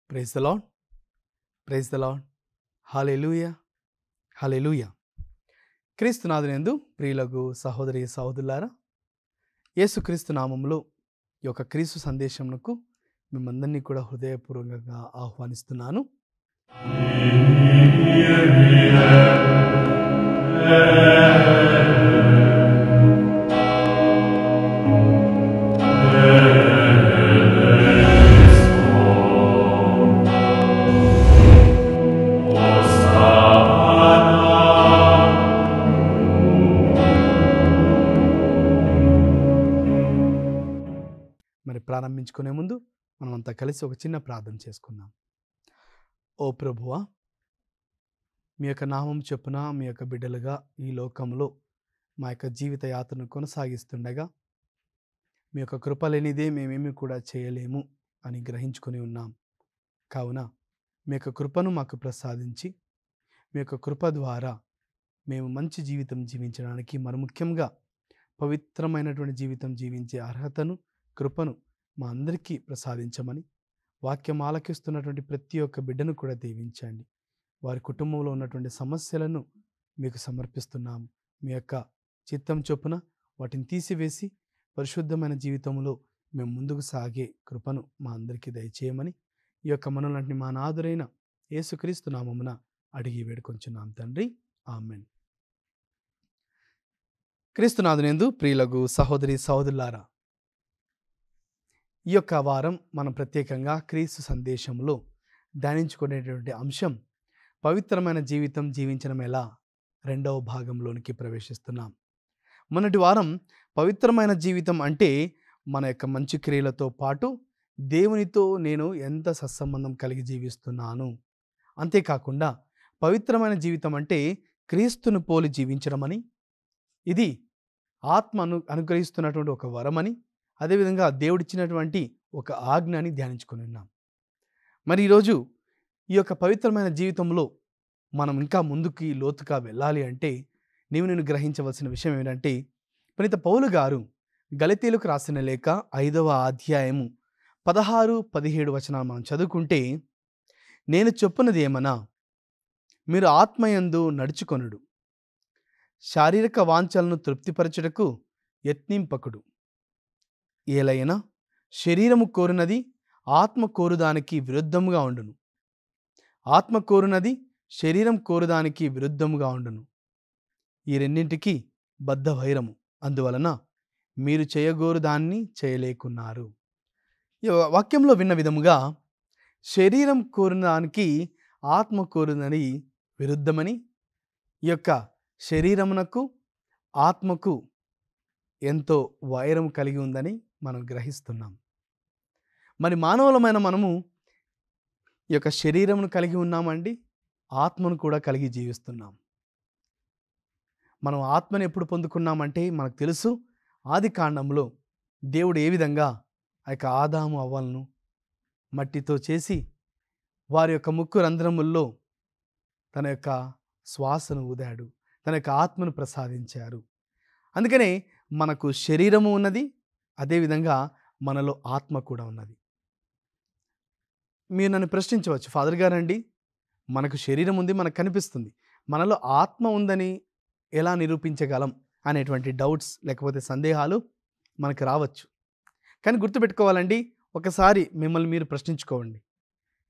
Praise the lord, praise the lord. Hallelujah, hallelujah. క్రీస్తునాథునందు ప్రియులకు సహోదరి సహోదరులారా, యేసుక్రీస్తు నామములో ఈ యొక్క క్రీస్తు సందేశమునకు మిమ్మందరినీ కూడా హృదయపూర్వకంగా ఆహ్వానిస్తున్నాను. మరి ప్రారంభించుకునే ముందు మనమంతా కలిసి ఒక చిన్న ప్రార్థన చేసుకుందాం. ఓ ప్రభువా, మీ యొక్క నామం చొప్పున మీ యొక్క బిడ్డలుగా ఈ లోకంలో మా యొక్క జీవిత యాత్రను కొనసాగిస్తుండగా మీ యొక్క కృప లేనిదే మేమేమి కూడా చేయలేము అని గ్రహించుకొని ఉన్నాం. కావున మీ యొక్క కృపను మాకు ప్రసాదించి మీ యొక్క కృప ద్వారా మేము మంచి జీవితం జీవించడానికి, మరి ముఖ్యంగా పవిత్రమైనటువంటి జీవితం జీవించే అర్హతను, కృపను మా అందరికీ ప్రసాదించమని, వాక్యం ఆలకిస్తున్నటువంటి ప్రతి ఒక్క బిడ్డను కూడా దీవించండి. వారి కుటుంబంలో ఉన్నటువంటి సమస్యలను మీకు సమర్పిస్తున్నాము. మీ యొక్క చిత్తం చొప్పున వాటిని తీసివేసి పరిశుద్ధమైన జీవితంలో మేము ముందుకు సాగే కృపను మా అందరికీ దయచేయమని ఈ యొక్క మనలాంటి మా నాదురైన యేసుక్రీస్తు నామమున అడిగి వేడుకొంచున్నాం తండ్రి, ఆమెన్. క్రీస్తునాథునందు ప్రియులకు సహోదరి సహోదరులారా, ఈ యొక్క వారం మనం ప్రత్యేకంగా క్రీస్తు సందేశంలో ధ్యానించుకునేటువంటి అంశం పవిత్రమైన జీవితం జీవించడం ఎలా, రెండవ భాగంలోనికి ప్రవేశిస్తున్నాం. మొన్నటి వారం పవిత్రమైన జీవితం అంటే మన యొక్క మంచి క్రియలతో పాటు దేవునితో నేను ఎంత సత్సంబంధం కలిగి జీవిస్తున్నాను, అంతేకాకుండా పవిత్రమైన జీవితం అంటే క్రీస్తును పోలి జీవించడం అని, ఇది ఆత్మను అనుగ్రహిస్తున్నటువంటి ఒక వరమని, అదేవిధంగా దేవుడిచ్చినటువంటి ఒక ఆజ్ఞ అని ధ్యానించుకొని ఉన్నాం. మరి ఈరోజు ఈ యొక్క పవిత్రమైన జీవితంలో మనం ఇంకా ముందుకి లోతుగా వెళ్ళాలి అంటే నేను గ్రహించవలసిన విషయం ఏంటంటే, పునీత పౌలు గారు గలతీయులకు రాసిన లేఖ 5వ అధ్యాయము 16-17 వచనాలు మనం చదువుకుంటే, నేను చెప్పున్నది ఏమన్నా, మీరు ఆత్మయందు నడుచుకొనుడు, శారీరక వాంఛలను తృప్తిపరచుటకు యత్నింపకుడు. ఏలైనా శరీరము కోరునది ఆత్మ కోరుదానికి విరుద్ధముగా ఉండును, ఆత్మ కోరునది శరీరం కోరుదానికి విరుద్ధముగా ఉండును. ఈ రెండింటికి బద్ధ వైరము, అందువలన మీరు చేయగోరు దాన్ని చేయలేకున్నారు. ఈ వాక్యంలో విన్న విధముగా శరీరం కోరుదానికి ఆత్మ కోరునది విరుద్ధమని, ఈ యొక్క శరీరమునకు ఆత్మకు ఎంతో వైరం కలిగి ఉందని మనం గ్రహిస్తున్నాం. మరి మానవులమైన మనము ఈ యొక్క శరీరమును కలిగి ఉన్నామండి, ఆత్మను కూడా కలిగి జీవిస్తున్నాం. మనం ఆత్మను ఎప్పుడు పొందుకున్నామంటే మనకు తెలుసు, ఆది కాండంలో దేవుడు ఏ విధంగా ఆ యొక్క ఆదాము అవ్వలను మట్టితో చేసి వారి యొక్క ముక్కు రంధ్రముల్లో తన యొక్క శ్వాసను ఊదాడు, తన యొక్క ఆత్మను ప్రసాదించారు. అందుకనే మనకు శరీరము ఉన్నది, అదేవిధంగా మనలో ఆత్మ కూడా ఉన్నది. మీరు నన్ను ప్రశ్నించవచ్చు, ఫాదర్ గారండి మనకు శరీరం ఉంది, మనకు కనిపిస్తుంది, మనలో ఆత్మ ఉందని ఎలా నిరూపించగలం అనేటువంటి డౌట్స్ లేకపోతే సందేహాలు మనకు రావచ్చు. కానీ గుర్తుపెట్టుకోవాలండి, ఒకసారి మిమ్మల్ని మీరు ప్రశ్నించుకోండి,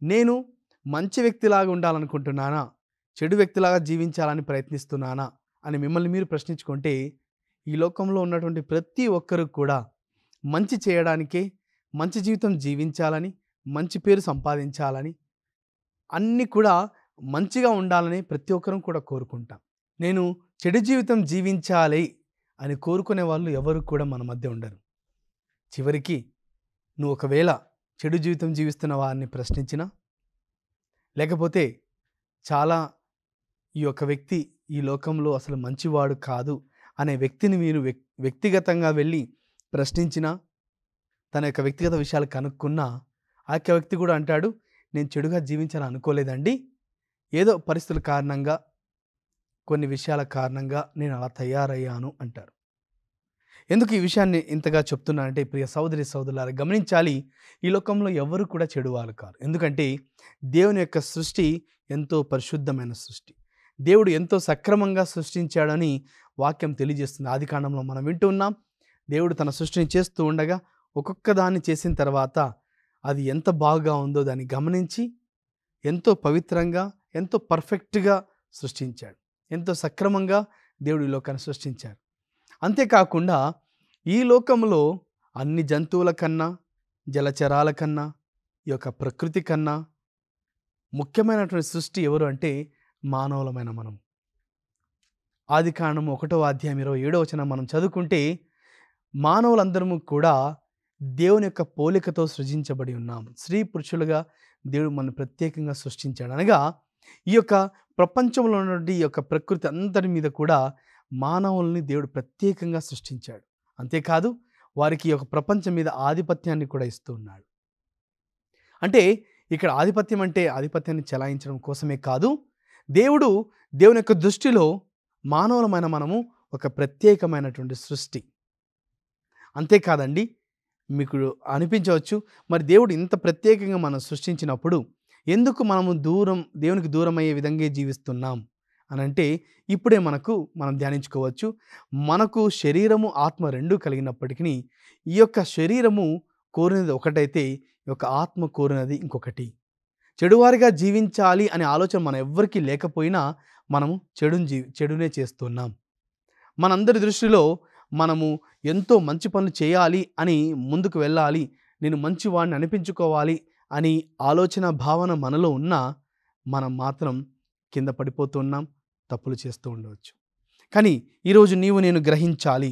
నేను మంచి వ్యక్తిలాగా ఉండాలనుకుంటున్నానా, చెడు వ్యక్తిలాగా జీవించాలని ప్రయత్నిస్తున్నానా అని మిమ్మల్ని మీరు ప్రశ్నించుకుంటే, ఈ లోకంలో ఉన్నటువంటి ప్రతి ఒక్కరు కూడా మంచి చేయడానికే, మంచి జీవితం జీవించాలని, మంచి పేరు సంపాదించాలని, అన్నీ కూడా మంచిగా ఉండాలని ప్రతి ఒక్కరం కూడా కోరుకుంటాం. నేను చెడు జీవితం జీవించాలి అని కోరుకునే వాళ్ళు ఎవరు కూడా మన మధ్య ఉండరు. చివరికి నువ్వు ఒకవేళ చెడు జీవితం జీవిస్తున్న వారిని ప్రశ్నించినా, లేకపోతే చాలా ఈ యొక్క వ్యక్తి ఈ లోకంలో అసలు మంచివాడు కాదు అనే వ్యక్తిని మీరు వ్యక్తిగతంగా వెళ్ళి ప్రశ్నించినా, తన యొక్క వ్యక్తిగత విషయాలు కనుక్కున్నా, ఆ యొక్క వ్యక్తి కూడా అంటాడు, నేను చెడుగా జీవించాలని అనుకోలేదండి, ఏదో పరిస్థితుల కారణంగా, కొన్ని విషయాల కారణంగా నేను అలా తయారయ్యాను అంటారు. ఎందుకు ఈ విషయాన్ని ఇంతగా చెప్తున్నానంటే, ప్రియ సహోదరి సహోదరులారా గమనించాలి, ఈ లోకంలో ఎవరు కూడా చెడు వాళ్ళు కారు. ఎందుకంటే దేవుని యొక్క సృష్టి ఎంతో పరిశుద్ధమైన సృష్టి. దేవుడు ఎంతో సక్రమంగా సృష్టించాడని వాక్యం తెలియజేస్తుంది. ఆదికాండంలో మనం వింటూ ఉన్నాం. దేవుడు తన సృష్టిని చేస్తూ ఉండగా ఒక్కొక్క దాన్ని చేసిన తర్వాత అది ఎంత బాగా ఉందో దాన్ని గమనించి ఎంతో పవిత్రంగా, ఎంతో పర్ఫెక్ట్గా సృష్టించాడు. ఎంతో సక్రమంగా దేవుడు ఈ లోకాన్ని సృష్టించాడు. అంతేకాకుండా ఈ లోకంలో అన్ని జంతువుల కన్నా, జలచరాల కన్నా, ఈ యొక్క ప్రకృతి కన్నా ముఖ్యమైనటువంటి సృష్టి ఎవరు అంటే మానవులమైన మనం. ఆదికాండం 1వ అధ్యాయం 27వ వచనం మనం చదువుకుంటే, మానవులందరము కూడా దేవుని యొక్క పోలికతో సృజించబడి ఉన్నాం. స్త్రీ పురుషులుగా దేవుడు మనల్ని ప్రత్యేకంగా సృష్టించాడు. అనగా ఈ యొక్క ప్రపంచంలో ఉన్నటువంటి ఈ యొక్క ప్రకృతి అంతటి మీద కూడా మానవుల్ని దేవుడు ప్రత్యేకంగా సృష్టించాడు. అంతేకాదు వారికి ఈ యొక్క ప్రపంచం మీద ఆధిపత్యాన్ని కూడా ఇస్తూ ఉన్నాడు. అంటే ఇక్కడ ఆధిపత్యం అంటే ఆధిపత్యాన్ని చెలాయించడం కోసమే కాదు, దేవుని యొక్క దృష్టిలో మానవులమైన మనము ఒక ప్రత్యేకమైనటువంటి సృష్టి. అంతేకాదండి, మీకు అనిపించవచ్చు, మరి దేవుడు ఇంత ప్రత్యేకంగా మనం సృష్టించినప్పుడు ఎందుకు మనము దేవునికి దూరం అయ్యే విధంగా జీవిస్తున్నాం అని అంటే, ఇప్పుడే మనం ధ్యానించుకోవచ్చు. మనకు శరీరము ఆత్మ రెండూ కలిగినప్పటికీ ఈ యొక్క శరీరము కోరినది ఒకటైతే ఈ యొక్క ఆత్మ కోరినది ఇంకొకటి. చెడువారిగా జీవించాలి అనే ఆలోచన మన ఎవ్వరికీ లేకపోయినా మనము చెడునే చేస్తున్నాం. మనందరి దృష్టిలో మనము ఎంతో మంచి పనులు చేయాలి అని ముందుకు వెళ్ళాలి, నేను మంచివాడిని అనిపించుకోవాలి అని ఆలోచన భావన మనలో ఉన్నా మనం మాత్రం కింద పడిపోతున్నాం, తప్పులు చేస్తూ ఉండవచ్చు. కానీ ఈరోజు నేను గ్రహించాలి,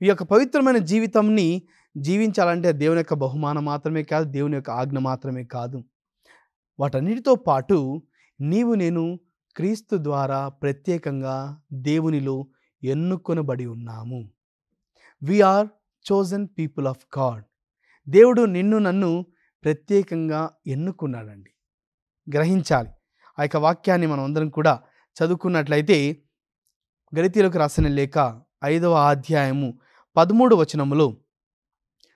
ఈ యొక్క పవిత్రమైన జీవితంని జీవించాలంటే దేవుని యొక్క బహుమానం మాత్రమే కాదు, దేవుని యొక్క ఆజ్ఞ మాత్రమే కాదు, వాటన్నిటితో పాటు నేను క్రీస్తు ద్వారా ప్రత్యేకంగా దేవునిలో ఎన్నుకొనబడి ఉన్నాము. We are chosen people of God. దేవుడు నన్ను ప్రత్యేకంగా ఎన్నుకున్నాడండి. గ్రహించాలి. ఆ యొక్క వాక్యాన్ని మనం అందరం కూడా చదువుకున్నట్లయితే, గలతీయులకు రాసిన లేఖ 5వ అధ్యాయము 13వ వచనములో,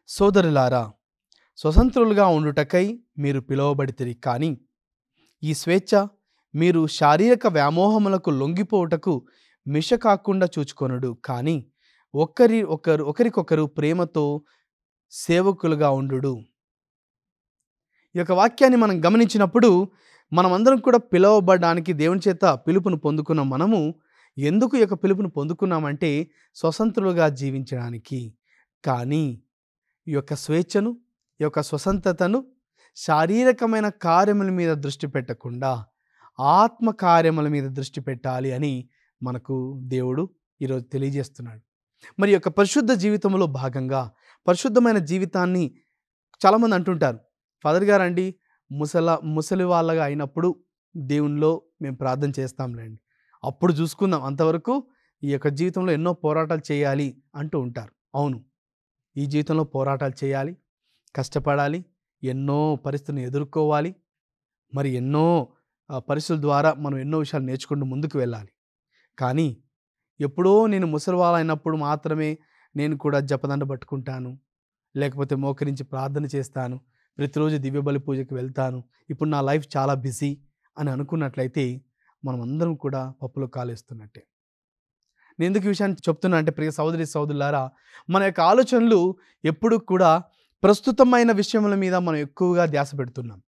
సోదరులారా, స్వతంత్రులుగా ఉండుటకై మీరు పిలువబడితిరి, కానీ ఈ స్వేచ్ఛ మీరు శారీరక వ్యామోహములకు లొంగిపోవుటకు మిష కాకుండా చూచుకొనుడు, కానీ ఒకరికొకరు ప్రేమతో సేవకులుగా ఉండు. ఈ యొక్క వాక్యాన్ని మనం గమనించినప్పుడు, మనమందరం కూడా పిలువబడడానికి దేవుని చేత పిలుపును పొందుకున్న మనము ఎందుకు ఈ యొక్క పిలుపును పొందుకున్నామంటే స్వతంత్రులుగా జీవించడానికి. కానీ ఈ యొక్క స్వేచ్ఛను, ఈ యొక్క స్వతంత్రతను శారీరకమైన కార్యముల మీద దృష్టి పెట్టకుండా ఆత్మ కార్యముల మీద దృష్టి పెట్టాలి అని మనకు దేవుడు ఈరోజు తెలియజేస్తున్నాడు. మరి యొక్క పరిశుద్ధ జీవితంలో భాగంగా పరిశుద్ధమైన జీవితాన్ని చాలామంది అంటుంటారు, ఫాదర్ గారు అండి ముసలి వాళ్ళగా అయినప్పుడు దేవునిలో మేము ప్రార్థన చేస్తాంలేండి, అప్పుడు చూసుకుందాం, అంతవరకు ఈ యొక్క జీవితంలో ఎన్నో పోరాటాలు చేయాలి అంటూ ఉంటారు. అవును, ఈ జీవితంలో పోరాటాలు చేయాలి, కష్టపడాలి, ఎన్నో పరిస్థితులను ఎదుర్కోవాలి, మరి ఎన్నో పరిస్థితుల ద్వారా మనం ఎన్నో విషయాలు నేర్చుకుంటూ ముందుకు వెళ్ళాలి. కానీ ఎప్పుడో నేను ముసలివాళ్ళైనప్పుడు మాత్రమే నేను కూడా జపదండ పట్టుకుంటాను, లేకపోతే మోకరించి ప్రార్థన చేస్తాను, ప్రతిరోజు దివ్య బలి పూజకి వెళ్తాను, ఇప్పుడు నా లైఫ్ చాలా బిజీ అని అనుకున్నట్లయితే మనం అందరం కూడా పప్పులో కాలేస్తున్నట్టే. నేను ఎందుకు ఈ విషయాన్ని చెప్తున్నా అంటే, ప్రియ సహోదరి సహోదరులారా, మన యొక్క ఆలోచనలు ఎప్పుడు కూడా ప్రస్తుతమైన విషయముల మీద మనం ఎక్కువగా ధ్యాస పెడుతున్నాం.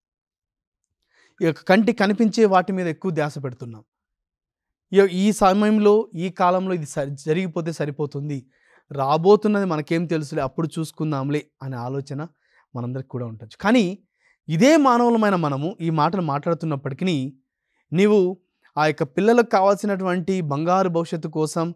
ఈ యొక్క కంటికి కనిపించే వాటి మీద ఎక్కువ ధ్యాస పెడుతున్నాం. ఈ సమయంలో, ఈ కాలంలో ఇది జరిగిపోతే సరిపోతుంది, రాబోతున్నది మనకేం తెలుసులే, అప్పుడు చూసుకుందాంలే అనే ఆలోచన మనందరికి కూడా ఉండొచ్చు. కానీ ఇదే మానవులమైన మనము ఈ మాటలు మాట్లాడుతున్నప్పటికీ, నీవు ఆ యొక్క పిల్లలకు కావాల్సినటువంటి బంగారు భవిష్యత్తు కోసం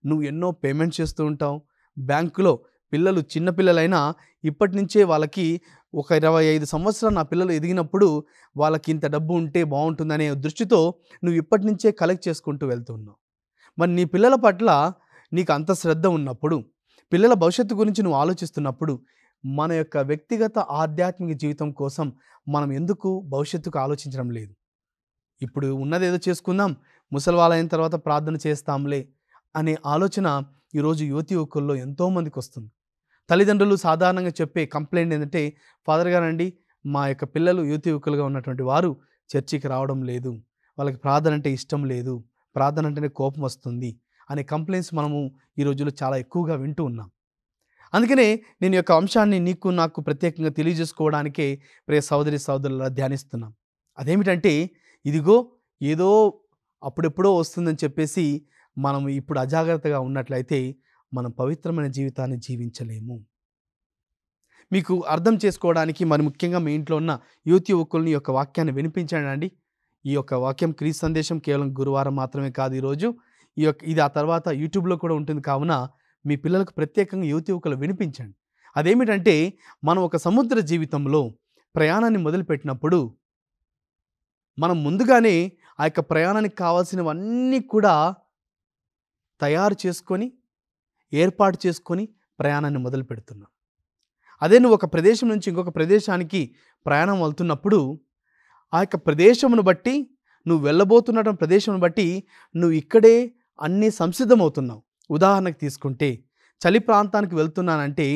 నువ్వు ఎన్నో పేమెంట్స్ చేస్తూ ఉంటావు. బ్యాంకులో పిల్లలు చిన్నపిల్లలైనా ఇప్పటి నుంచే వాళ్ళకి ఒక 25 సంవత్సరాలు నా పిల్లలు ఎదిగినప్పుడు వాళ్ళకి ఇంత డబ్బు ఉంటే బాగుంటుందనే దృష్టితో నువ్వు ఇప్పటి నుంచే కలెక్ట్ చేసుకుంటూ వెళ్తున్నావు. మరి నీ పిల్లల పట్ల నీకు అంత శ్రద్ధ ఉన్నప్పుడు, పిల్లల భవిష్యత్తు గురించి నువ్వు ఆలోచిస్తున్నప్పుడు, మన యొక్క వ్యక్తిగత ఆధ్యాత్మిక జీవితం కోసం మనం ఎందుకు భవిష్యత్తుకు ఆలోచించడం లేదు? ఇప్పుడు ఉన్నదేదో చేసుకుందాం, ముసలివాళ్ళైన తర్వాత ప్రార్థన చేస్తాంలే అనే ఆలోచన ఈరోజు యువతి యువకుల్లో ఎంతోమందికి వస్తుంది. తల్లిదండ్రులు సాధారణంగా చెప్పే కంప్లైంట్ ఏంటంటే, ఫాదర్ గారండి, మా యొక్క పిల్లలు యువతి యువకులుగా ఉన్నటువంటి వారు చర్చికి రావడం లేదు, వాళ్ళకి ప్రార్థన అంటే ఇష్టం లేదు, ప్రార్థన అంటేనే కోపం వస్తుంది అనే కంప్లైంట్స్ మనము ఈ రోజుల్లో చాలా ఎక్కువగా వింటూ ఉన్నాం. అందుకనే నేను యొక్క అంశాన్ని నీకు నాకు ప్రత్యేకంగా తెలియజేసుకోవడానికే ప్రియ సహోదరి సహోదరులా ధ్యానిస్తున్నాం. అదేమిటంటే, ఇదిగో ఏదో అప్పుడెప్పుడో వస్తుందని చెప్పేసి మనం ఇప్పుడు అజాగ్రత్తగా ఉన్నట్లయితే మనం పవిత్రమైన జీవితాన్ని జీవించలేము. మీకు అర్థం చేసుకోవడానికి మరి ముఖ్యంగా మీ ఇంట్లో ఉన్న యువతి యువకుల్ని ఈ యొక్క వాక్యాన్ని వినిపించండి. ఈ యొక్క వాక్యం క్రీస్తు సందేశం కేవలం గురువారం మాత్రమే కాదు, ఈరోజు ఇది ఆ తర్వాత యూట్యూబ్లో కూడా ఉంటుంది. కావున మీ పిల్లలకు ప్రత్యేకంగా యువతి యువకులు వినిపించండి. అదేమిటంటే, మనం ఒక సముద్ర జీవితంలో ప్రయాణాన్ని మొదలుపెట్టినప్పుడు మనం ముందుగానే ఆ యొక్క ప్రయాణానికి కావాల్సినవన్నీ కూడా తయారు చేసుకొని, ఏర్పాటు చేసుకొని ప్రయాణాన్ని మొదలు పెడుతున్నాం. అదే నువ్వు ఒక ప్రదేశం నుంచి ఇంకొక ప్రదేశానికి ప్రయాణం వెళ్తున్నప్పుడు, ఆ యొక్క ప్రదేశమును బట్టి, నువ్వు వెళ్ళబోతున్న ప్రదేశం బట్టి నువ్వు ఇక్కడే అన్నీ సంసిద్ధమవుతున్నావు. ఉదాహరణకు తీసుకుంటే, చలి ప్రాంతానికి వెళ్తున్నానంటే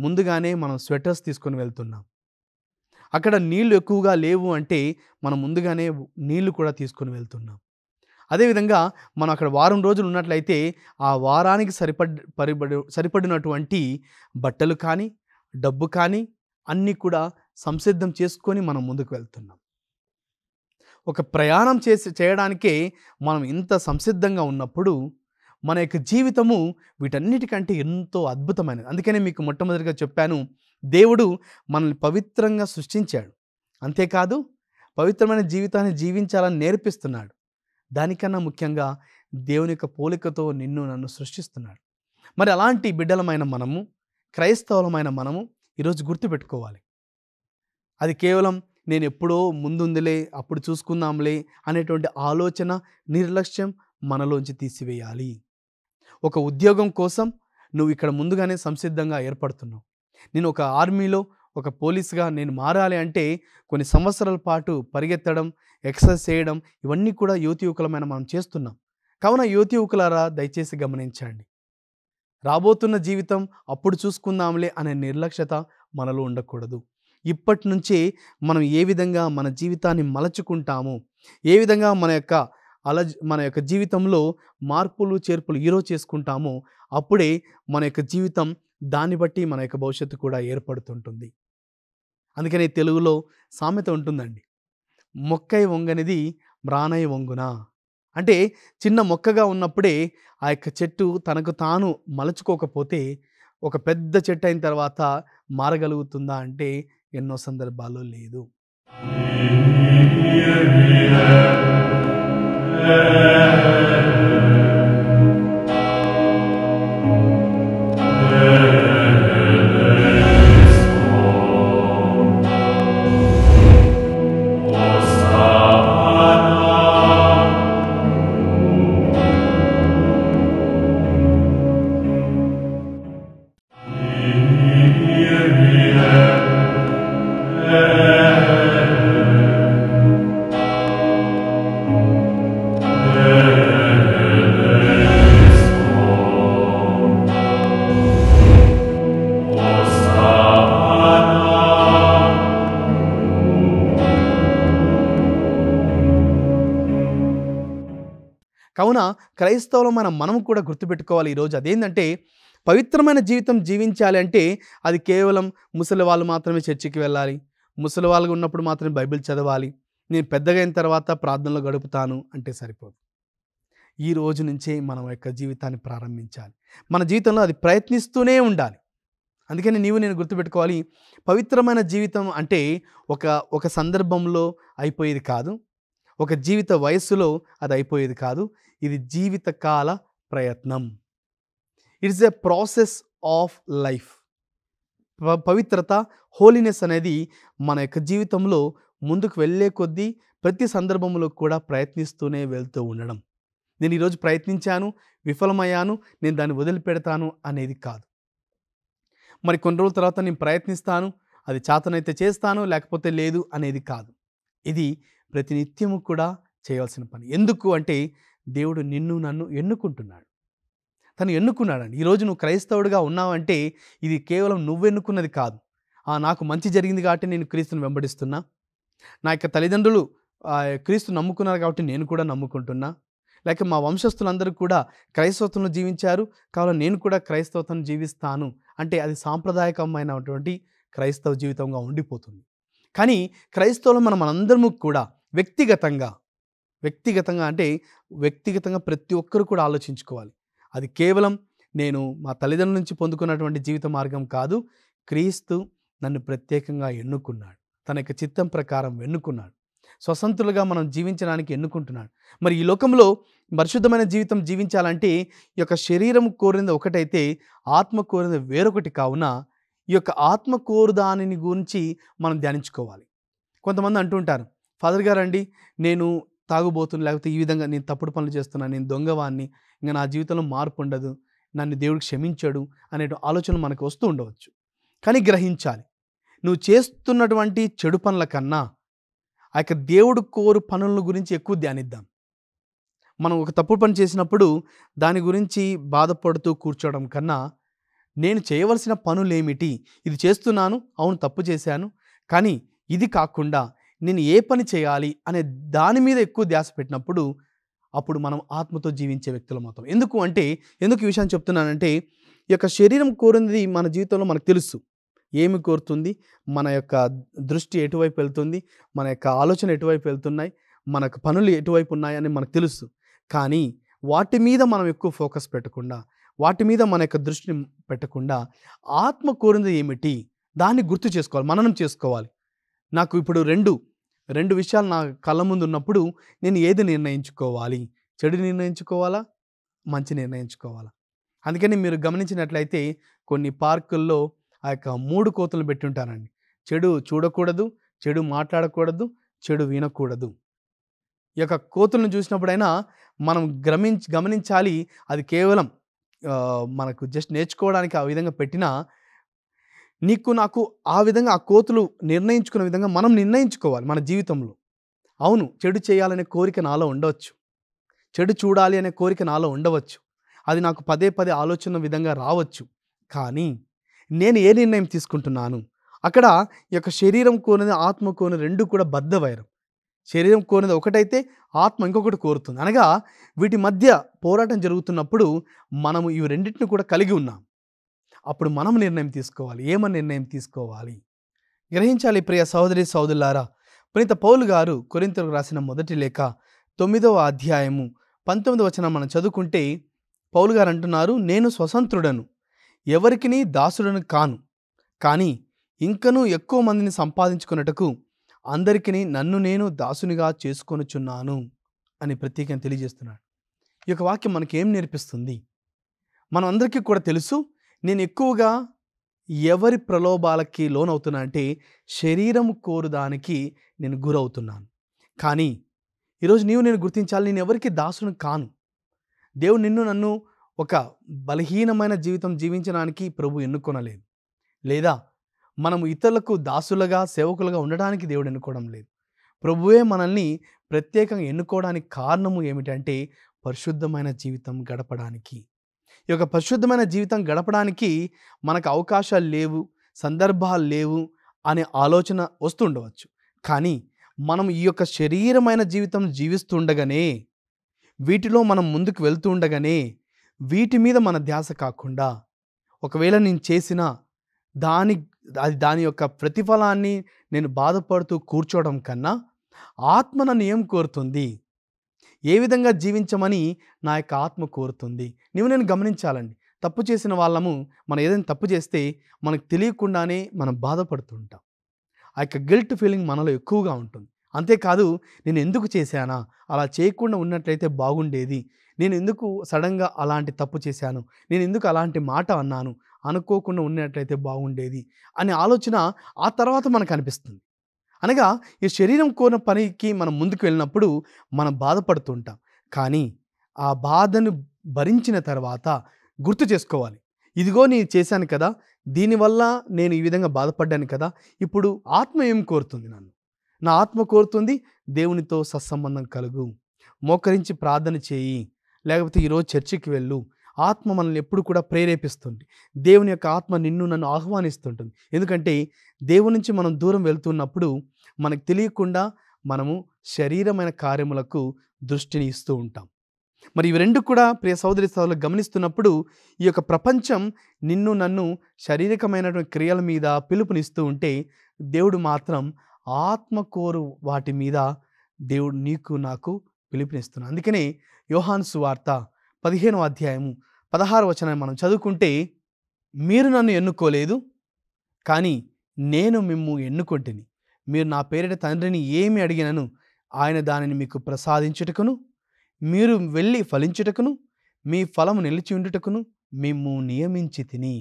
ముందుగానే మనం స్వెటర్స్ తీసుకొని వెళ్తున్నాం. అక్కడ నీళ్లు ఎక్కువగా లేవు అంటే మనం ముందుగానే నీళ్లు కూడా తీసుకొని వెళ్తున్నాం. అదేవిధంగా మనం అక్కడ వారం రోజులు ఉన్నట్లయితే ఆ వారానికి సరిపడినటువంటి బట్టలు కానీ, డబ్బు కానీ అన్నీ కూడా సంసిద్ధం చేసుకొని మనం ముందుకు వెళ్తున్నాం. ఒక ప్రయాణం చేయడానికే మనం ఇంత సంసిద్ధంగా ఉన్నప్పుడు మన యొక్క జీవితము వీటన్నిటికంటే ఎంతో అద్భుతమైనది. అందుకనే మీకు మొట్టమొదటిగా చెప్పాను, దేవుడు మనల్ని పవిత్రంగా సృష్టించాడు. అంతేకాదు పవిత్రమైన జీవితాన్ని జీవించాలని నేర్పిస్తున్నాడు. దానికన్నా ముఖ్యంగా దేవుని యొక్క పోలికతో నిన్ను నన్ను సృష్టిస్తున్నాడు. మరి అలాంటి బిడ్డలమైన మనము, క్రైస్తవులమైన మనము ఈరోజు గుర్తుపెట్టుకోవాలి. అది కేవలం నేను ఎప్పుడో ముందుందిలే, అప్పుడు చూసుకుందాంలే అనేటువంటి ఆలోచన, నిర్లక్ష్యం మనలోంచి తీసివేయాలి. ఒక ఉద్యోగం కోసం నువ్వు ఇక్కడ ముందుగానే సంసిద్ధంగా ఏర్పడుతున్నావు. నేను ఒక ఆర్మీలో ఒక పోలీస్గా నేను మారాలి అంటే కొన్ని సంవత్సరాల పాటు పరిగెత్తడం, ఎక్సర్సైజ్ చేయడం, ఇవన్నీ కూడా యువతి యువకులమైన మనం చేస్తున్నాం. కావున యువతి యువకులారా దయచేసి గమనించండి. రాబోతున్న జీవితం అప్పుడు చూసుకుందాంలే అనే నిర్లక్ష్యత మనలో ఉండకూడదు. ఇప్పటి నుంచే మనం ఏ విధంగా మన జీవితాన్ని మలచుకుంటాము, ఏ విధంగా మన యొక్క జీవితంలో మార్పులు చేర్పులు ఈరోజు చేసుకుంటామో అప్పుడే మన యొక్క జీవితం దాన్ని బట్టి మన యొక్క భవిష్యత్తు కూడా ఏర్పడుతుంటుంది. అందుకనే తెలుగులో సామెత ఉంటుందండి, మొక్కై వంగనిది మ్రానై వంగునా. అంటే చిన్న మొక్కగా ఉన్నప్పుడే ఆ యొక్క చెట్టు తనకు తాను మలచుకోకపోతే ఒక పెద్ద చెట్టు అయిన తర్వాత మారగలుగుతుందా అంటే ఎన్నో సందర్భాల్లో లేదు. కావున క్రైస్తవులమైన మనం కూడా గుర్తుపెట్టుకోవాలి ఈరోజు. అదేంటంటే, పవిత్రమైన జీవితం జీవించాలి అంటే అది కేవలం ముసలి వాళ్ళు మాత్రమే చర్చికి వెళ్ళాలి, ముసలి వాళ్ళగా ఉన్నప్పుడు మాత్రమే బైబిల్ చదవాలి, నేను పెద్దగా అయిన తర్వాత ప్రార్థనలో గడుపుతాను అంటే సరిపోదు. ఈ రోజు నుంచే మనం యొక్క జీవితాన్ని ప్రారంభించాలి. మన జీవితంలో అది ప్రయత్నిస్తూనే ఉండాలి. అందుకని నేను గుర్తుపెట్టుకోవాలి, పవిత్రమైన జీవితం అంటే ఒక సందర్భంలో అయిపోయేది కాదు, ఒక జీవిత వయస్సులో అది అయిపోయేది కాదు. ఇది జీవితకాల ప్రయత్నం. It's a process of life. పవిత్రత, హోలీనెస్ అనేది మన యొక్క జీవితంలో ముందుకు వెళ్ళే కొద్దీ ప్రతి సందర్భంలో కూడా ప్రయత్నిస్తూనే వెళ్తూ ఉండడం. నేను ఈరోజు ప్రయత్నించాను, విఫలమయ్యాను, నేను దాన్ని వదిలిపెడతాను అనేది కాదు. మరి కొన్ని రోజుల తర్వాత నేను ప్రయత్నిస్తాను, అది చేతనైతే చేస్తాను, లేకపోతే లేదు అనేది కాదు. ఇది ప్రతినిత్యము కూడా చేయవలసిన పని. ఎందుకు అంటే దేవుడు నిన్ను నన్ను ఎన్నుకుంటున్నాడు. తను ఎన్నుకున్నాడండి. ఈరోజు నువ్వు క్రైస్తవుడిగా ఉన్నావంటే ఇది కేవలం నువ్వెన్నుకున్నది కాదు. నాకు మంచి జరిగింది కాబట్టి నేను క్రీస్తుని వెంబడిస్తున్నా. నా యొక్క తల్లిదండ్రులు క్రీస్తు నమ్ముకున్నారు కాబట్టి నేను కూడా నమ్ముకుంటున్నా. లేక మా వంశస్థులందరూ కూడా క్రైస్తవత్వంలో జీవించారు, కావున నేను కూడా క్రైస్తవత్వం జీవిస్తాను అంటే అది సాంప్రదాయకమైనటువంటి క్రైస్తవ జీవితంగా ఉండిపోతుంది. కానీ క్రైస్తవులు మనందరము కూడా వ్యక్తిగతంగా అంటే వ్యక్తిగతంగా ప్రతి ఒక్కరు కూడా ఆలోచించుకోవాలి. అది కేవలం నేను మా తల్లిదండ్రుల నుంచి పొందుకున్నటువంటి జీవిత మార్గం కాదు. క్రీస్తు నన్ను ప్రత్యేకంగా ఎన్నుకున్నాడు. తన యొక్క చిత్తం ప్రకారం ఎన్నుకున్నాడు. స్వతంత్రులుగా మనం జీవించడానికి ఎన్నుకుంటున్నాడు. మరి ఈ లోకంలో పరిశుద్ధమైన జీవితం జీవించాలంటే ఈ యొక్క శరీరం కోరింది ఒకటైతే ఆత్మ కోరింది వేరొకటి కావున ఈ యొక్క ఆత్మ కోరు దానిని గురించి మనం ధ్యానించుకోవాలి. కొంతమంది అంటుంటారు, ఫాదర్ గారండి నేను తాగుబోతున్నా, లేకపోతే ఈ విధంగా నేను తప్పుడు పనులు చేస్తున్నాను, నేను దొంగవాడిని, ఇంకా నా జీవితంలో మార్పు ఉండదు, నన్ను దేవుడికి క్షమించడు అనే ఆలోచనలు మనకు వస్తూ ఉండవచ్చు. కానీ గ్రహించాలి, నువ్వు చేస్తున్నటువంటి చెడు పనుల కన్నా ఆ యొక్క దేవుడు కోరు పనుల గురించి ఎక్కువ ధ్యానిద్దాం. మనం ఒక తప్పు పని చేసినప్పుడు దాని గురించి బాధపడుతూ కూర్చోవడం కన్నా నేను చేయవలసిన పనులేమిటి, ఇది చేస్తున్నాను, అవును తప్పు చేశాను, కానీ ఇది కాకుండా నేను ఏ పని చేయాలి అనే దాని మీద ఎక్కువ ధ్యాస పెట్టినప్పుడు అప్పుడు మనం ఆత్మతో జీవించే వ్యక్తులం అవుతాం. ఎందుకు ఈ విషయాన్ని చెప్తున్నానంటే ఈ యొక్క శరీరం కోరింది మన జీవితంలో మనకు తెలుసు. ఏమి కోరుతుంది, మన యొక్క దృష్టి ఎటువైపు వెళ్తుంది, మన యొక్క ఆలోచన ఎటువైపు వెళ్తున్నాయి, మనకు పనులు ఎటువైపు ఉన్నాయని మనకు తెలుసు. కానీ వాటి మీద మనం ఎక్కువ ఫోకస్ పెట్టకుండా, వాటి మీద మన యొక్క దృష్టిని పెట్టకుండా ఆత్మ కోరింది ఏమిటి దాన్ని గుర్తు చేసుకోవాలి, మననం చేసుకోవాలి. నాకు ఇప్పుడు రెండు విషయాలు నా కళ్ళ ముందు ఉన్నప్పుడు నేను ఏది నిర్ణయించుకోవాలి, చెడు నిర్ణయించుకోవాలా, మంచి నిర్ణయించుకోవాలా? అందుకని మీరు గమనించినట్లయితే కొన్ని పార్కుల్లో ఆ యొక్క 3 కోతులు పెట్టి ఉంటారండి. చెడు చూడకూడదు, చెడు మాట్లాడకూడదు, చెడు వినకూడదు. ఈ యొక్క కోతులను చూసినప్పుడైనా మనం గమనించాలి, అది కేవలం మనకు జస్ట్ నేర్చుకోవడానికి ఆ విధంగా పెట్టినా నీకు నాకు ఆ విధంగా ఆ కోతులు నిర్ణయించుకునే విధంగా మనం నిర్ణయించుకోవాలి మన జీవితంలో. అవును, చెడు చేయాలనే కోరిక నాలో ఉండవచ్చు, చెడు చూడాలి అనే కోరిక నాలో ఉండవచ్చు, అది నాకు పదే ఆలోచన విధంగా రావచ్చు. కానీ నేను ఏ నిర్ణయం తీసుకుంటున్నాను? అక్కడ ఈ యొక్క శరీరం కోరినది, ఆత్మ కోరినది రెండు కూడా బద్ధవైరం. శరీరం కోరినది ఒకటైతే ఆత్మ ఇంకొకటి కోరుతుంది. అనగా వీటి మధ్య పోరాటం జరుగుతున్నప్పుడు మనము ఇవి రెండింటిని కూడా కలిగి ఉన్నాం. అప్పుడు మనం నిర్ణయం తీసుకోవాలి. ఏమని నిర్ణయం తీసుకోవాలి? గ్రహించాలి ప్రియ సహోదరి సహోదరులారా. పునీత పౌలు గారు కొరింథీయులకు రాసిన మొదటి లేఖ 9వ అధ్యాయము 19వ వచనం మనం చదువుకుంటే పౌలు గారు అంటున్నారు, నేను స్వతంత్రుడను, ఎవరికిని దాసుడను కాను, కానీ ఇంకనూ ఎక్కువ మందిని సంపాదించుకున్నటకు అందరికీ నన్ను నేను దాసునిగా చేసుకొనుచున్నాను అని ప్రత్యేకంగా తెలియజేస్తున్నాడు. ఈ యొక్క వాక్యం మనకేం నేర్పిస్తుంది? మనం అందరికీ కూడా తెలుసు, నేను ఎక్కువగా ఎవరి ప్రలోభాలకి లోనవుతున్నా అంటే శరీరం కోరుదానికి నేను గురవుతున్నాను. కానీ ఈరోజు నేను గుర్తించాలి, నేను ఎవరికి దాసుని కాను. దేవుడు నిన్ను నన్ను ఒక బలహీనమైన జీవితం జీవించడానికి ప్రభు ఎన్నుకొనలేదు, లేదా మనము ఇతరులకు దాసులుగా సేవకులుగా ఉండడానికి దేవుడు ఎన్నుకోవడం లేదు. ప్రభువే మనల్ని ప్రత్యేకంగా ఎన్నుకోవడానికి కారణము ఏమిటంటే పరిశుద్ధమైన జీవితం గడపడానికి. ఈ యొక్క పరిశుద్ధమైన జీవితం గడపడానికి మనకు అవకాశాలు లేవు, సందర్భాలు లేవు అనే ఆలోచన వస్తుండవచ్చు. కానీ మనం ఈ యొక్క శరీరమైన జీవితం జీవిస్తుండగానే, వీటిలో మనం ముందుకు వెళ్తూ ఉండగానే వీటి మీద మన ధ్యాస కాకుండా, ఒకవేళ నేను చేసిన దాని యొక్క ప్రతిఫలాన్ని నేను బాధపడుతూ కూర్చోవడం కన్నా ఆత్మ నన్ను ఏం కోరుతుంది, ఏ విధంగా జీవించమని నా యొక్క ఆత్మ కోరుతుంది, నేను గమనించాలండి. తప్పు చేసిన వాళ్ళము మనం ఏదైనా తప్పు చేస్తే మనకు తెలియకుండానే మనం బాధపడుతుంటాం. ఆ యొక్క గిల్ట్ ఫీలింగ్ మనలో ఎక్కువగా ఉంటుంది. అంతేకాదు, నేను ఎందుకు చేశానా, అలా చేయకుండా ఉన్నట్లయితే బాగుండేది, నేను ఎందుకు సడన్గా అలాంటి తప్పు చేశాను, నేను ఎందుకు అలాంటి మాట అన్నాను, అనుకోకుండా ఉన్నట్లయితే బాగుండేది అనే ఆలోచన ఆ తర్వాత మనకు అనిపిస్తుంది. అనగా ఈ శరీరం కోరిన పనికి మనం ముందుకు వెళ్ళినప్పుడు మనం బాధపడుతుంటాం. కానీ ఆ బాధను భరించిన తర్వాత గుర్తు చేసుకోవాలి. ఇదిగో నేను చేశాను కదా! దీనివల్ల నేను ఈ విధంగా బాధపడ్డాను కదా! ఇప్పుడు ఆత్మ ఏం కోరుతుంది నన్ను? నా ఆత్మ కోరుతుంది దేవునితో సత్సంబంధం కలుగు. మోకరించి ప్రార్థన చేయి. లేకపోతే ఈరోజు చర్చికి వెళ్ళు. ఆత్మ మనల్ని ఎప్పుడు కూడా ప్రేరేపిస్తుంది. దేవుని యొక్క ఆత్మ నిన్ను నన్ను ఆహ్వానిస్తుంటుంది. ఎందుకంటే దేవుని నుంచి మనం దూరం వెళ్తున్నప్పుడు మనకు తెలియకుండా మనము శరీరమైన కార్యములకు దృష్టిని ఇస్తూ ఉంటాం. మరి ఇవి రెండు కూడా ప్రియ సహోదరి సహోదరులు గమనిస్తున్నప్పుడు ఈ యొక్క ప్రపంచం నిన్ను నన్ను శారీరకమైనటువంటి క్రియల మీద పిలుపునిస్తూ ఉంటే దేవుడు మాత్రం ఆత్మ కోరు వాటి మీద దేవుడు నీకు నాకు పిలుపునిస్తున్నాడు. అందుకనే యోహాను సువార్త 15వ అధ్యాయము 16వ వచనాన్ని మనం చదువుకుంటే, మీరు నన్ను ఎన్నుకోలేదు, కానీ నేను మిమ్ము ఎన్నుకొంటిని. మీరు నా పేరిట తండ్రిని ఏమి అడిగినను ఆయన దానిని మీకు ప్రసాదించుటకును, మీరు వెళ్ళి ఫలించుటకును, మీ ఫలము నిలిచి ఉండుటకును మిమ్ము నియమించి తిని.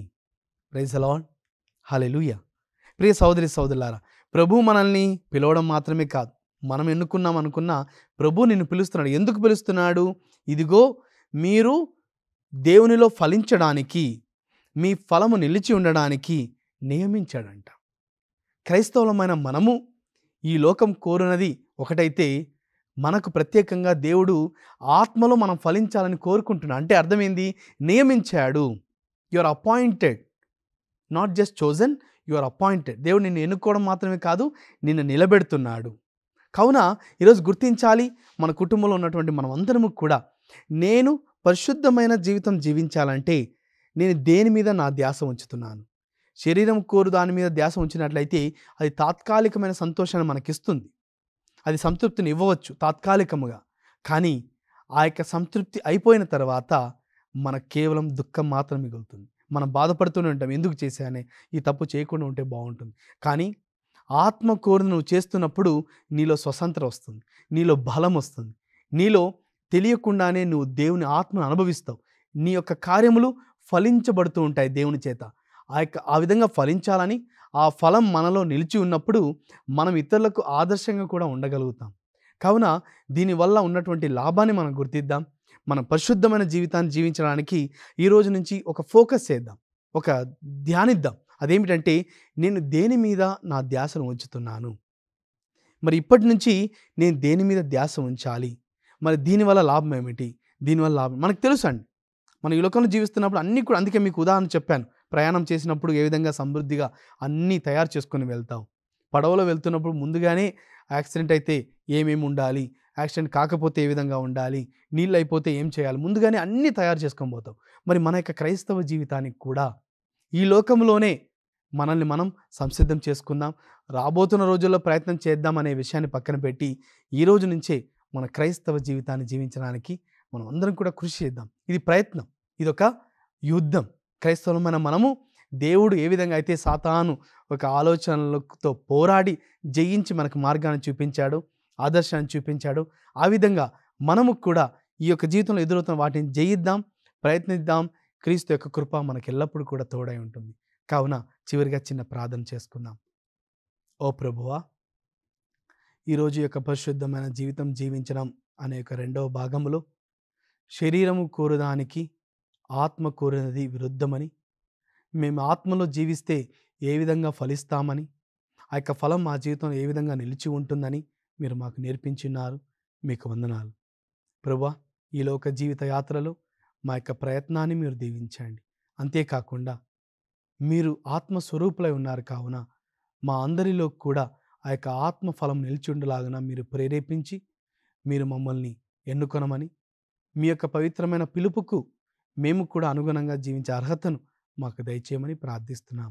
Praise the lord. హల్లెలూయా. ప్రియ సహోదరి సహోదరులారా, ప్రభు మనల్ని పిలవడం మాత్రమే కాదు, మనం ఎన్నుకున్నాం అనుకున్నా ప్రభు నిన్ను పిలుస్తున్నాడు. ఎందుకు పిలుస్తున్నాడు? ఇదిగో మీరు దేవునిలో ఫలించడానికి, మీ ఫలము నిలిచి ఉండడానికి నియమించాడంట. క్రైస్తవులమైన మనము ఈ లోకం కోరునది ఒకటైతే, మనకు ప్రత్యేకంగా దేవుడు ఆత్మలో మనం ఫలించాలని కోరుకుంటున్నాడు. అంటే అర్థమైంది, నియమించాడు. You are appointed, not just chosen, you are appointed. దేవుడు నిన్ను ఎన్నుకోవడం మాత్రమే కాదు, నిన్ను నిలబెడుతున్నాడు. కావున ఈరోజు గుర్తించాలి, మన కుటుంబంలో ఉన్నటువంటి మనం అందరము కూడా, నేను పరిశుద్ధమైన జీవితం జీవించాలంటే నేను దేని మీద నా ధ్యాస ఉంచుతున్నాను? శరీరం కోరు దాని మీద ధ్యాస ఉంచినట్లయితే అది తాత్కాలికమైన సంతోషాన్ని మనకిస్తుంది. అది సంతృప్తిని ఇవ్వవచ్చు తాత్కాలికముగా. కానీ ఆ యొక్క సంతృప్తి అయిపోయిన తర్వాత మనకు కేవలం దుఃఖం మాత్రం మిగులుతుంది. మనం బాధపడుతూనే ఉంటాం, ఎందుకు చేశానే, ఈ తప్పు చేయకుండా ఉంటే బాగుంటుంది. కానీ ఆత్మ కోరు నువ్వు చేస్తున్నప్పుడు నీలో స్వతంత్రం వస్తుంది, నీలో బలం వస్తుంది, నీలో తెలియకుండానే నువ్వు దేవుని ఆత్మను అనుభవిస్తావు. నీ యొక్క కార్యములు ఫలించబడుతూ ఉంటాయి దేవుని చేత. ఆ విధంగా ఫలించాలని, ఆ ఫలం మనలో నిలిచి ఉన్నప్పుడు మనం ఇతరులకు ఆదర్శంగా కూడా ఉండగలుగుతాం. కావున దీనివల్ల ఉన్నటువంటి లాభాన్ని మనం గుర్తిద్దాం. మనం పరిశుద్ధమైన జీవితాన్ని జీవించడానికి ఈ రోజు నుంచి ఒక ఫోకస్ చేద్దాం, ఒక ధ్యానిద్దాం. అదేమిటంటే, నేను దేని మీద నా ధ్యాసను ఉంచుతున్నాను? మరి ఇప్పటి నుంచి నేను దేని మీద ధ్యాస ఉంచాలి? మరి దీనివల్ల లాభం ఏమిటి? దీనివల్ల లాభం మనకు తెలుసు అండి. మనం ఈ లోకంలో జీవిస్తున్నప్పుడు అన్నీ కూడా, అందుకే మీకు ఉదాహరణ చెప్పాను, ప్రయాణం చేసినప్పుడు ఏ విధంగా సమృద్ధిగా అన్నీ తయారు చేసుకొని వెళ్తాం. పడవలో వెళ్తున్నప్పుడు ముందుగానే యాక్సిడెంట్ అయితే ఏమేమి ఉండాలి, యాక్సిడెంట్ కాకపోతే ఏ విధంగా ఉండాలి, నీళ్ళు అయిపోతే ఏం చేయాలి, ముందుగానే అన్నీ తయారు చేసుకొని పోతాం. మరి మన యొక్క క్రైస్తవ జీవితానికి కూడా ఈ లోకంలోనే మనల్ని మనం సంసిద్ధం చేసుకుందాం. రాబోతున్న రోజుల్లో ప్రయత్నం చేద్దాం అనే విషయాన్ని పక్కన పెట్టి ఈ రోజు నుంచే మన క్రైస్తవ జీవితాన్ని జీవించడానికి మనం అందరం కూడా కృషి చేద్దాం. ఇది ప్రయత్నం, ఇదొక యుద్ధం. క్రైస్తవులమైన మనము దేవుడు ఏ విధంగా అయితే సాతాను ఒక ఆలోచనలతో పోరాడి జయించి మనకు మార్గాన్ని చూపించాడు, ఆదర్శాన్ని చూపించాడు, ఆ విధంగా మనము కూడా ఈ యొక్క జీవితంలో ఎదురవుతున్న వాటిని జయిద్దాం, ప్రయత్నిద్దాం. క్రీస్తు యొక్క కృప మనకు ఎల్లప్పుడూ కూడా తోడై ఉంటుంది. కావున చివరిగా చిన్న ప్రార్థన చేసుకుందాం. ఓ ప్రభువా, ఈరోజు యొక్క పరిశుద్ధమైన జీవితం జీవించడం అనే యొక్క రెండవ భాగంలో శరీరము కోరుదానికి ఆత్మ కోరినది విరుద్ధమని, మేము ఆత్మలో జీవిస్తే ఏ విధంగా ఫలిస్తామని, ఆ యొక్క ఫలం మా జీవితంలో ఏ విధంగా నిలిచి ఉంటుందని మీరు మాకు నేర్పించున్నారు. మీకు వందనాలు ప్రభువా. ఈ లోక జీవిత యాత్రలో మా యొక్క ప్రయత్నాన్ని మీరు దీవించండి. అంతేకాకుండా మీరు ఆత్మస్వరూపులై ఉన్నారు కావున మా అందరిలో కూడా ఆ యొక్క ఆత్మఫలం నిలిచి ఉండలాగున మీరు ప్రేరేపించి మీరు మమ్మల్ని ఎన్నుకొనమని, మీ యొక్క పవిత్రమైన పిలుపుకు మేము కూడా అనుగుణంగా జీవించే అర్హతను మాకు దయచేయమని ప్రార్థిస్తున్నాం.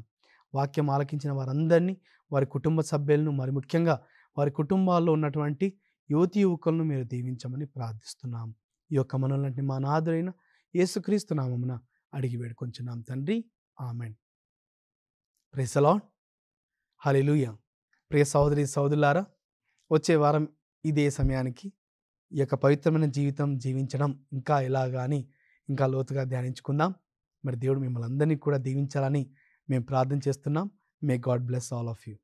వాక్యం ఆలకించిన వారందరినీ, వారి కుటుంబ సభ్యులను, మరి ముఖ్యంగా వారి కుటుంబాల్లో ఉన్నటువంటి యువతీ యువకులను మీరు దీవించమని ప్రార్థిస్తున్నాం. ఈ యొక్క మనల్ని మా నాథుడైన యేసుక్రీస్తు నామమున అడిగి వేడుకొంచున్నాం తండ్రి, amen. Praise the lord. Hallelujah. ప్రియ సహోదరి సహోదరులారా, వచ్చే వారం ఇదే సమయానికి ఈ యొక్క పవిత్రమైన జీవితం జీవించడం ఇంకా ఎలాగా అని ఇంకా లోతుగా ధ్యానించుకుందాం. మరి దేవుడు మిమ్మల్ని అందరినీ కూడా దీవించాలని మేము ప్రార్థన చేస్తున్నాం. May God bless all of you.